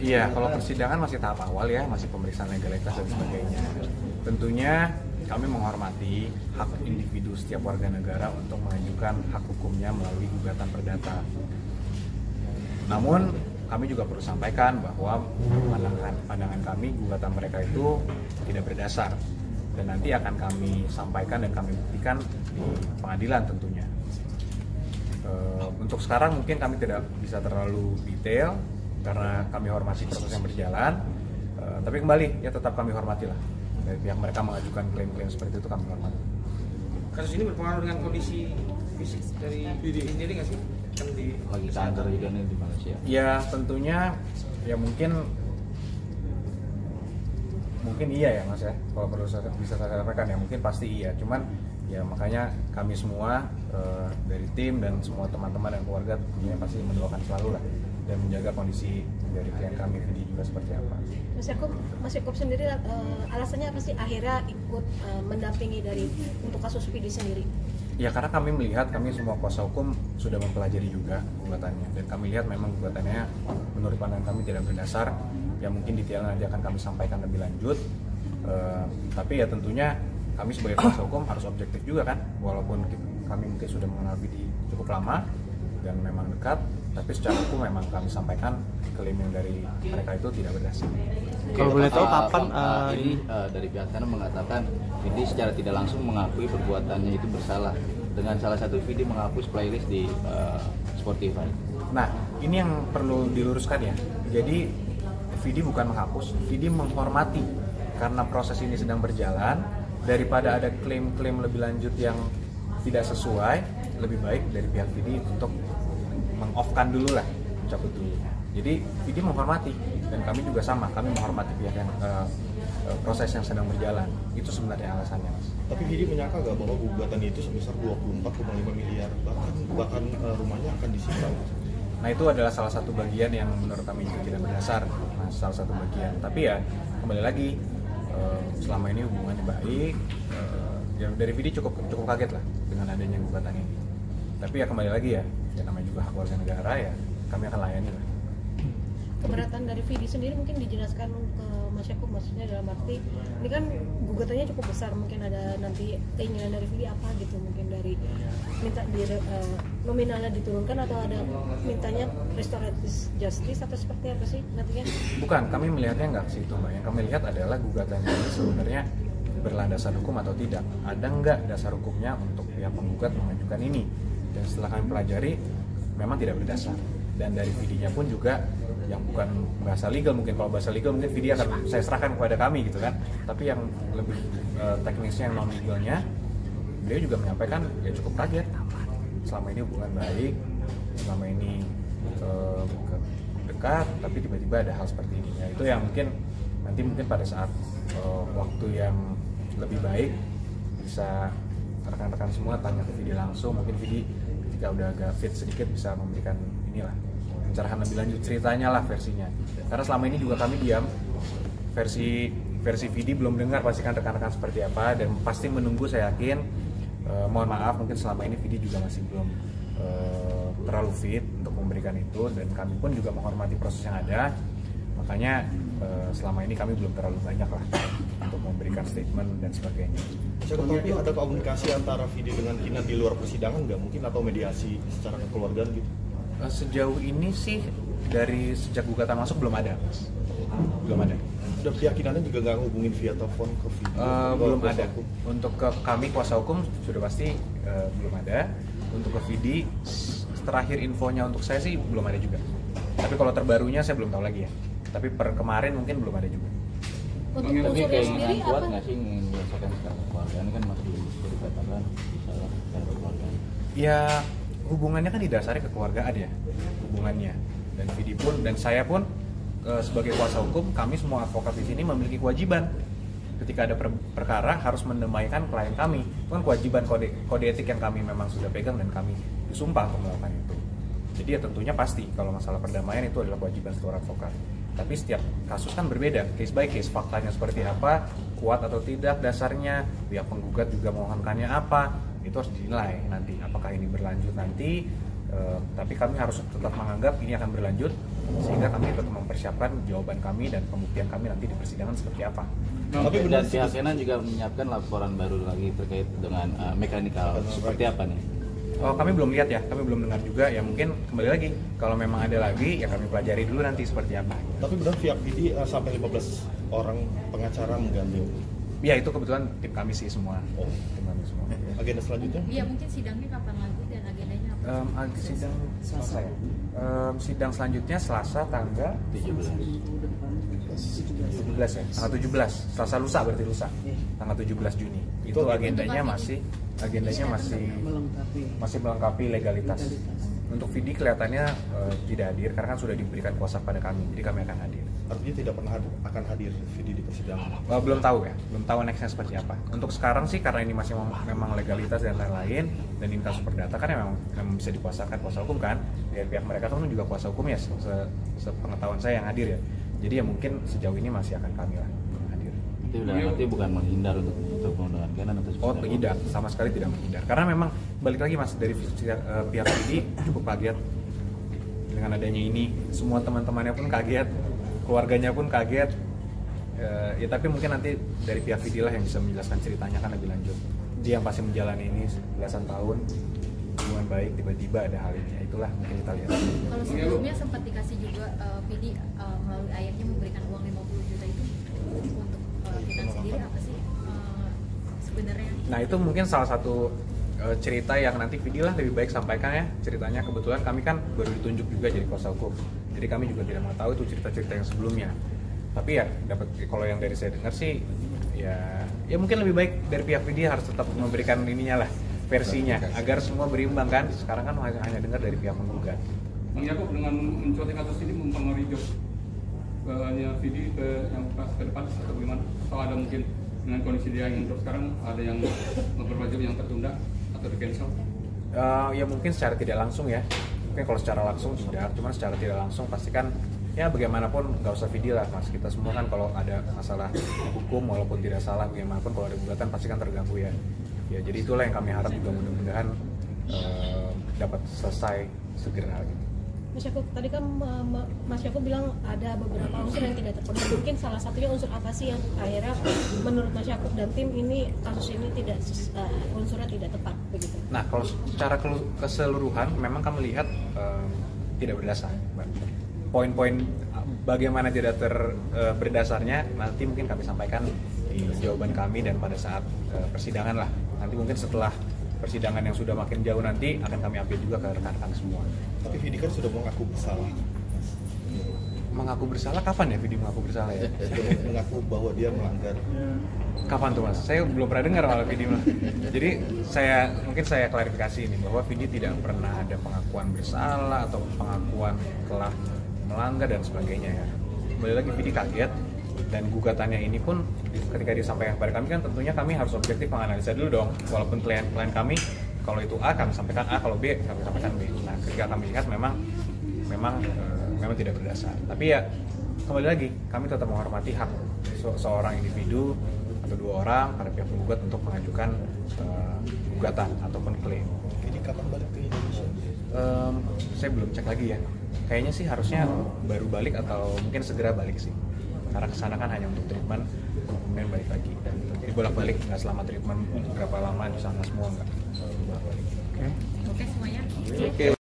Iya, kalau persidangan masih tahap awal ya, masih pemeriksaan legalitas dan sebagainya. Tentunya kami menghormati hak individu setiap warga negara untuk mengajukan hak hukumnya melalui gugatan perdata. Namun kami juga perlu sampaikan bahwa pandangan kami gugatan mereka itu tidak berdasar dan nanti akan kami sampaikan dan kami buktikan di pengadilan tentunya. Untuk sekarang mungkin kami tidak bisa terlalu detail karena kami hormati proses yang berjalan, tapi kembali ya tetap kami hormatilah dari pihak mereka mengajukan klaim-klaim seperti itu kami hormati. Kasus ini berpengaruh dengan kondisi fisik dari Vidi sendiri nggak sih? Kan di lagi kantor juga nih di Malaysia. Ya tentunya ya mungkin iya ya Mas ya, kalau perlu bisa saya sampaikan ya mungkin pasti iya, cuman ya makanya kami semua dari tim dan semua teman-teman dan keluarga tentunya pasti mendoakan selalu lah dan menjaga kondisi dari klien kami Vidi juga seperti apa. Mas Yakob sendiri alasannya apa sih akhirnya ikut mendampingi untuk kasus Vidi sendiri? Ya karena kami melihat, kami semua kuasa hukum sudah mempelajari juga gugatannya dan kami lihat memang gugatannya menurut pandangan kami tidak berdasar. Ya mungkin detailnya nanti akan kami sampaikan lebih lanjut, tapi ya tentunya kami sebagai kuasa hukum harus objektif juga kan, walaupun kami mungkin sudah mengenal Vidi cukup lama dan memang dekat, tapi secara hukum memang kami sampaikan klaim yang dari mereka itu tidak berdasar. Kalau boleh tahu kapan ini dari pihak sana mengatakan Vidi secara tidak langsung mengakui perbuatannya itu bersalah dengan salah satu Vidi menghapus playlist di Spotify. Nah ini yang perlu diluruskan ya, jadi Vidi bukan menghapus, Vidi menghormati karena proses ini sedang berjalan. Daripada ada klaim-klaim lebih lanjut yang tidak sesuai, lebih baik dari pihak Vidi untuk meng-off-kan dulu lah, mencabut dulu. Jadi Vidi menghormati dan kami juga sama, kami menghormati pihak yang proses yang sedang berjalan. Itu sebenarnya alasannya, Mas. Tapi Vidi menyangka nggak bahwa gugatan itu sebesar 24,5 miliar, bahkan rumahnya akan disita? Nah itu adalah salah satu bagian yang menurut kami juga tidak berdasar, Mas, salah satu bagian. Tapi ya kembali lagi, selama ini hubungannya baik, ya dari Vidi cukup kaget lah dengan adanya gugatan ini. Tapi ya kembali lagi ya namanya juga hak warga negara ya kami akan layani lah. Keberatan dari Vidi sendiri mungkin dijelaskan ke Mas Yakob, maksudnya dalam arti ini kan gugatannya cukup besar, mungkin ada nanti keinginan dari Vidi apa gitu, mungkin dari minta nominalnya diturunkan atau ada mintanya restoratif justice atau seperti apa sih nantinya? Bukan, kami melihatnya nggak ke situ Mbak, yang kami lihat adalah gugatannya ini sebenarnya berlandasan hukum atau tidak, ada nggak dasar hukumnya untuk pihak penggugat mengajukan ini, dan setelah kami pelajari memang tidak berdasar. Dan dari Vidi-nya pun juga yang bukan bahasa legal, mungkin kalau bahasa legal mungkin Vidi akan saya serahkan kepada kami gitu kan, tapi yang lebih teknisnya yang non legalnya beliau juga menyampaikan ya cukup kaget, selama ini hubungan baik, selama ini dekat, tapi tiba-tiba ada hal seperti ini ya, itu yang mungkin pada saat waktu yang lebih baik bisa rekan-rekan semua tanya ke Vidi langsung, mungkin Vidi ketika udah agak fit sedikit bisa memberikan inilah pencerahan lebih lanjut ceritanya lah versinya, karena selama ini juga kami diam, versi Vidi belum dengar pastikan rekan-rekan seperti apa, dan pasti menunggu saya yakin. Mohon maaf mungkin selama ini Vidi juga masih belum terlalu fit untuk memberikan itu, dan kami pun juga menghormati proses yang ada, makanya selama ini kami belum terlalu banyak lah untuk memberikan statement dan sebagainya. Tapi ada komunikasi antara Vidi dengan Kina di luar persidangan nggak mungkin, atau mediasi secara kekeluargaan gitu? Sejauh ini sih dari sejak gugatan masuk belum ada. Udah pihak Kinanya juga nggak ngehubungin via telepon ke Vidi? Belum ada. Untuk ke kami kuasa hukum sudah pasti belum ada. Untuk ke Vidi terakhir infonya untuk saya sih belum ada juga. Tapi kalau terbarunya saya belum tahu lagi ya. Tapi per kemarin mungkin belum ada juga. Untuk Tapi unsurnya sendiri keinginan kuat apa? nggak sih ingin menyelesaikan secara keluargaan kan masih dikatakan bisa secara keluargaan? Ya hubungannya kan didasari kekeluargaan ya hubungannya, dan Vidi pun dan saya pun sebagai kuasa hukum, kami semua advokat di sini memiliki kewajiban ketika ada perkara harus mendamaikan klien kami. Itu kan kewajiban kode etik yang kami memang sudah pegang dan kami disumpah untuk melakukan itu. Jadi ya tentunya pasti kalau masalah perdamaian itu adalah kewajiban seorang advokat. Tapi setiap kasus kan berbeda, case by case, faktanya seperti apa, kuat atau tidak dasarnya, pihak penggugat juga mohonkannya apa, itu harus dinilai nanti apakah ini berlanjut nanti. Tapi kami harus tetap menganggap ini akan berlanjut sehingga kami tetap mempersiapkan jawaban kami dan pembuktian kami nanti di persidangan seperti apa. Tapi Dan benar pihak Kenan juga menyiapkan laporan baru lagi terkait dengan mekanikal seperti apa nih? Oh, kami belum lihat ya, kami belum dengar juga ya, mungkin kembali lagi kalau memang ada lagi ya kami pelajari dulu nanti seperti apa. Tapi benar pihak Vidi sampai 15 orang pengacara menggandeng. Ya itu kebetulan tim kami sih semua. Oh. Tim kami semua. Agenda selanjutnya? Iya, mungkin sidangnya kapan lagi dan agendanya apa? Sidang Selasa ya. Sidang selanjutnya Selasa tanggal 17 ya, tanggal 17, Selasa lusa berarti lusa, tanggal 17 Juni. Itu agendanya masih melengkapi legalitas. Untuk Vidi kelihatannya tidak hadir karena kan sudah diberikan kuasa pada kami, jadi kami akan hadir. Artinya tidak pernah akan hadir Vidi di persidangan. Belum tahu ya, belum tahu nextnya seperti apa. Untuk sekarang sih karena ini masih memang legalitas dan lain-lain, dan ini kasus perdata kan memang bisa dikuasakan kuasa hukum kan. Dari pihak mereka kan juga kuasa hukum ya, sepengetahuan saya yang hadir ya. Jadi ya mungkin sejauh ini masih akan kami lah yang hadir. Itu udah nanti bukan menghindar untuk pembunuhan Kenan atau seperti apa? Tidak, sama sekali tidak menghindar. Karena memang balik lagi mas, dari pihak Vidi cukup kaget dengan adanya ini. Semua teman-temannya pun kaget, keluarganya pun kaget. Ya tapi mungkin nanti dari pihak Vidi lah yang bisa menjelaskan ceritanya kan lebih lanjut. Dia yang pasti menjalani ini belasan tahun, hubungan baik, tiba-tiba ada hal ini. Itulah mungkin kita lihat. Kalau sebelumnya sempat dikasih juga Vidi melalui ayahnya memberikan uang 50 juta itu untuk Kenan sendiri apa sih sebenarnya? Nah itu mungkin salah satu cerita yang nanti Vidi lah lebih baik sampaikan ya ceritanya. Kebetulan kami kan baru ditunjuk juga jadi kuasa hukum, jadi kami juga tidak mau tahu itu cerita-cerita yang sebelumnya. Tapi ya dapat, kalau yang dari saya dengar sih ya mungkin lebih baik dari pihak Vidi harus tetap memberikan ininya lah, versinya, agar semua berimbang kan. Sekarang kan hanya dengar dari pihak penggugat. Bang Yakob, dengan mencuatnya kasus ini mempengaruhi job Vidi ke yang ke depan atau bagaimana? Atau ada mungkin dengan kondisi dia yang untuk sekarang ada yang beberapa job yang tertunda atau di cancel? Ya mungkin secara tidak langsung ya, mungkin kalau secara langsung tidak, cuma secara tidak langsung pasti kan ya bagaimanapun nggak usah Vidi lah mas, kita semua kan kalau ada masalah hukum walaupun tidak salah bagaimanapun kalau ada gugatan pasti kan terganggu ya. Jadi itulah yang kami harap juga mudah-mudahan dapat selesai segera gitu. Mas Yakob, tadi kan Mas Yakob bilang ada beberapa unsur yang tidak terpenuhi. Mungkin salah satunya unsur apa sih yang akhirnya menurut Mas Yakob dan tim ini kasus ini tidak unsurnya tidak tepat begitu? Nah kalau secara keseluruhan memang kami lihat tidak berdasar. Poin-poin bagaimana tidak berdasarnya nanti mungkin kami sampaikan di jawaban kami dan pada saat persidangan lah. Nanti mungkin setelah persidangan yang sudah makin jauh nanti akan kami update juga ke rekan-rekan semua. Tapi Vidi kan sudah mengaku bersalah. Mengaku bersalah kapan ya Vidi mengaku bersalah ya? Sudah mengaku bahwa dia melanggar. Kapan tuh mas? Saya belum pernah dengar malah Vidi. Jadi mungkin saya klarifikasi ini bahwa Vidi tidak pernah ada pengakuan bersalah atau pengakuan telah melanggar dan sebagainya ya. Kembali lagi Vidi kaget, dan gugatannya ini pun ketika disampaikan kepada kami kan tentunya kami harus objektif menganalisa dulu dong, walaupun klien kami kalau itu A kami sampaikan A, kalau B kami sampaikan B. Nah ketika kami lihat memang tidak berdasar, tapi ya kembali lagi kami tetap menghormati hak seorang individu atau dua orang pada pihak penggugat untuk mengajukan gugatan ataupun klaim. Jadi kapan balik ke Indonesia? Saya belum cek lagi ya, kayaknya sih harusnya baru balik atau mungkin segera balik sih. Karena kesana kan hanya untuk treatment, kemudian balik lagi. Jadi bolak-balik, nggak selama treatment berapa lama di sana semua nggak bolak-balik. Oke semuanya. Oke.